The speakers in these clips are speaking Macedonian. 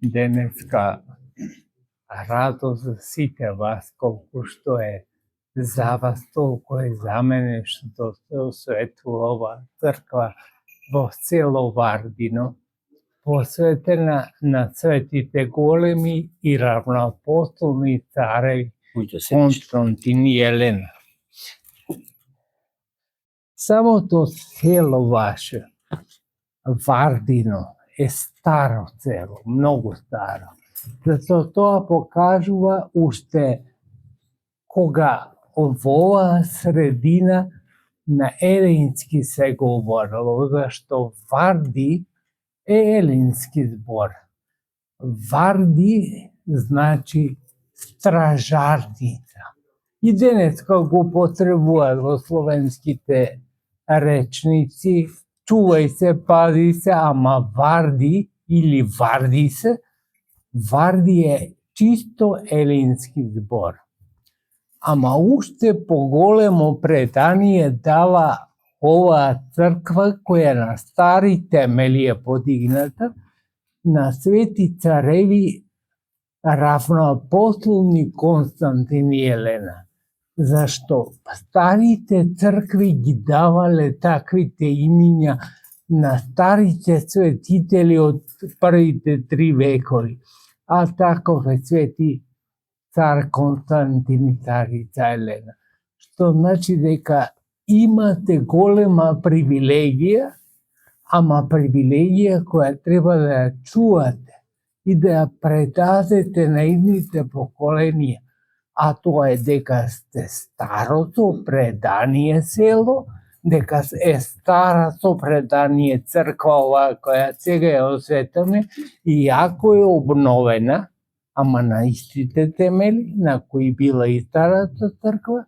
Денеска радост за сите вас, колку што е за вас, толку е за мене што се осветува ова црква во село Вардино, посветена на светите големи и равноапостолни цареви Константин и Елена. Самото село ваше, Вардино, е старо село, многу старо. Зато тоа покажува уште кога во оваа средина на елински се говорело, зашто Варди е елински збор. Варди значи стражарница. И денеска го потребуваат во словенските речници, чувај се, пази се, ама Варди или Варди се, Варди е чисто елински збор. Ама уште поголемо предание дава оваа црква која на стари темели е подигната, на свети цареви равноапостолни Константин и Елена. Зашто старите цркви ги давале таквите имиња на старите светители од првите 3 векови. А таков е свети цар Константин и царица Елена. Што значи дека имате голема привилегија, ама привилегија која треба да ја чувате и да ја предадете на идните поколенија. А тоа е дека сте старото предание село, дека е старото предание црква оваа која сега е осветена, иако е обновена, ама на истите темели на кои била и старата црква,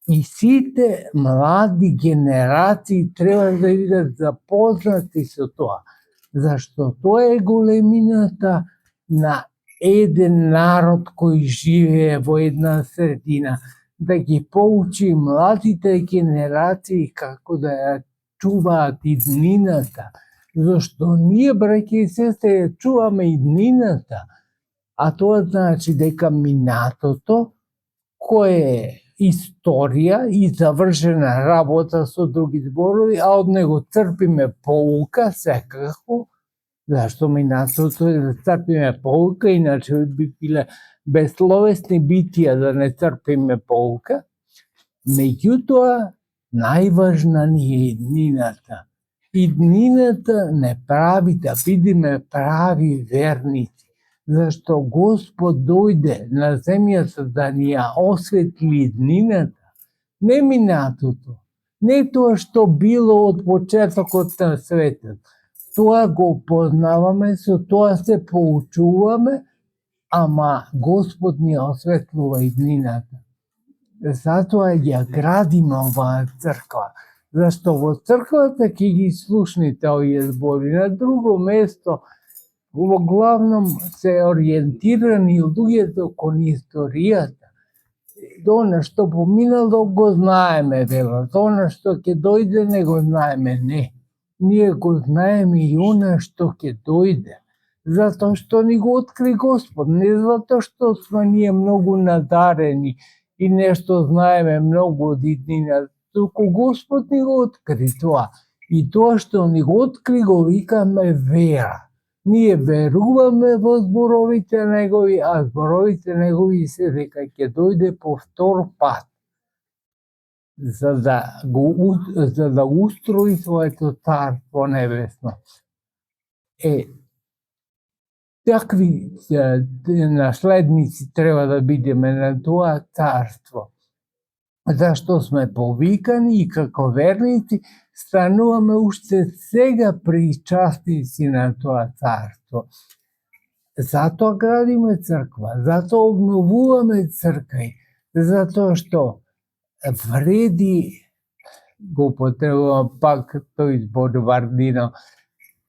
и сите млади генерации треба да бидат запознати со тоа, зашто тоа е големината на еден народ кој живее во една средина, да ги поучи младите генерации како да ја чуваат иднината, зашто ние, браќа и сестри, ја чуваме иднината, а тоа значи дека минатото, кое е историја и завршена работа со други зборови, а од него црпиме поука секако, зашто минатото е да црпиме поука, иначе би биле безсловесни битија да не црпиме поука. Меѓутоа, најважна ни е иднината. Иднината не прави да бидеме прави верници, зашто Господ дојде на земјата да ни ја осветли иднината, не минатото, не тоа што било од почетокот на светот. Тоа го познаваме, со тоа се поучуваме, ама Господ ни осветлува иднината. Затоа ја градиме оваа црква, зашто во црквата ќе ги слушнете овие збори. На друго место, во главном се ориентирани луѓето кон историјата. Она што поминало го знаеме, велат, она што ќе дојде не го знаеме, не. Ние го знаеме и она што ќе дојде, затоа што ни го откри Господ, не затоа што сме ние многу надарени и нешто знаеме многу од иднината, туку Господ ни го откри тоа. И тоа што ни го откри го викаме вера. Ние веруваме во зборовите негови, а зборовите негови се дека ќе дојде повтор пат, за да устрои своето царство небесно. Такви наследници треба да бидеме на тоа царство, зашто сме повикани и како верници стануваме уште сега причастници на тоа царство. Затоа градиме црква, затоа обновуваме цркви, затоа што вреди, го потребувам пак тој збор Вардино,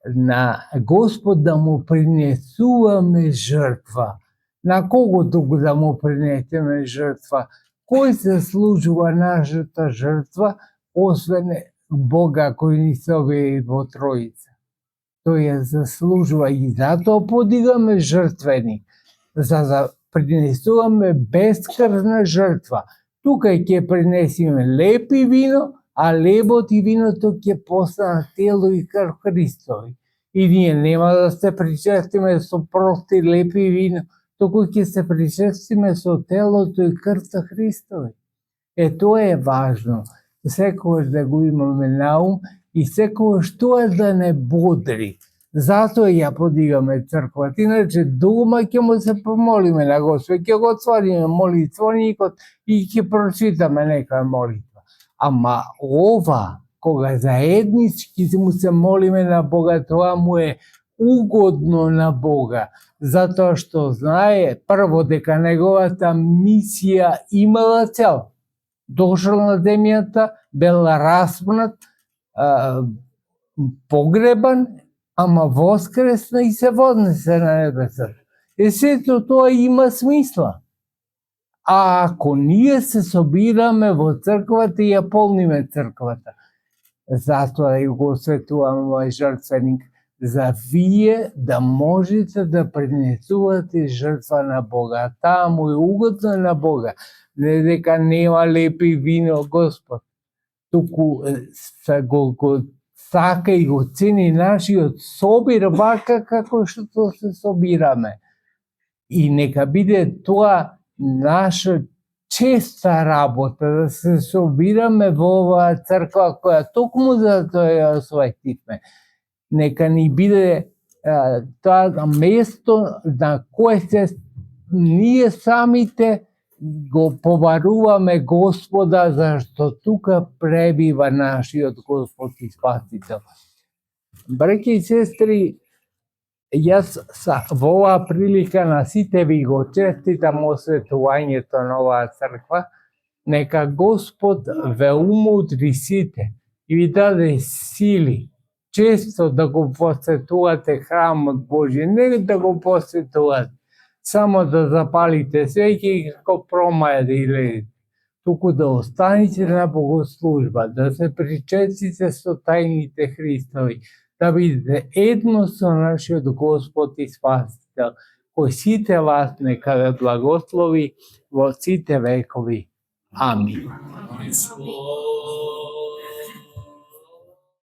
на Господ да му принесуваме жртва. На кого туку да му принесеме жртва? Кој се служува нашата жртва, освен Бога кој ни се објави во Троица? тој ја заслужува и затоа подигаме жртвеник, за да принесуваме бескрвна жртва. Тука ќе принесиме леп и вино, а лебот и виното ќе постанат тело и крв Христови. И ние нема да се причестиме со прости леп и вино, туку ќе се причестиме со телото и крвта Христови. Тоа е важно, секогаш да го имаме на ум и секогаш тоа да не бодри. Затоа ја подигаме црквата. Иначе дома ќе му се помолиме на Господ, ќе го отвориме молитвоникот и ќе прочитаме некоја молитва. Ама ова, кога заеднички му се молиме на Бога, тоа му е угодно на Бога, затоа што знае прво дека неговата мисија имала цел. Дошол на земјата, бил распнат, погребан, ама воскресна и се вознесе на небесата. Сето тоа има смисла. А ако ние се собираме во црквата и ја полниме црквата, затоа и го осветуваме мој жртвеник, за вие да можете да принесувате жртва на Бога. Таа му е угодна на Бога. Не дека нема лепи вино Господ, туку го сака и го цени нашиот собир вака како што се собираме. И нека биде тоа наша честа работа, да се собираме во оваа црква која токму за тоа ја осветивме. Нека ни биде тоа место на кое се ние самите го побаруваме Господа, зашто тука пребива нашиот Господ и Спасител. Браќи и сестри, јас во оваа прилика на сите ви го честитам осветувањето на оваа црква. Нека Господ ве умудри сите и ви даде сили често да го посетувате храмот Божи, не да го посетувате само да запалите свеќи и како промаја да излезете, туку да останете на богослужба, да се причестите со тајните Христови, да бидете едно со нашиот Господ и Спасител, кој сите вас нека ве благослови во сите векови. Амин.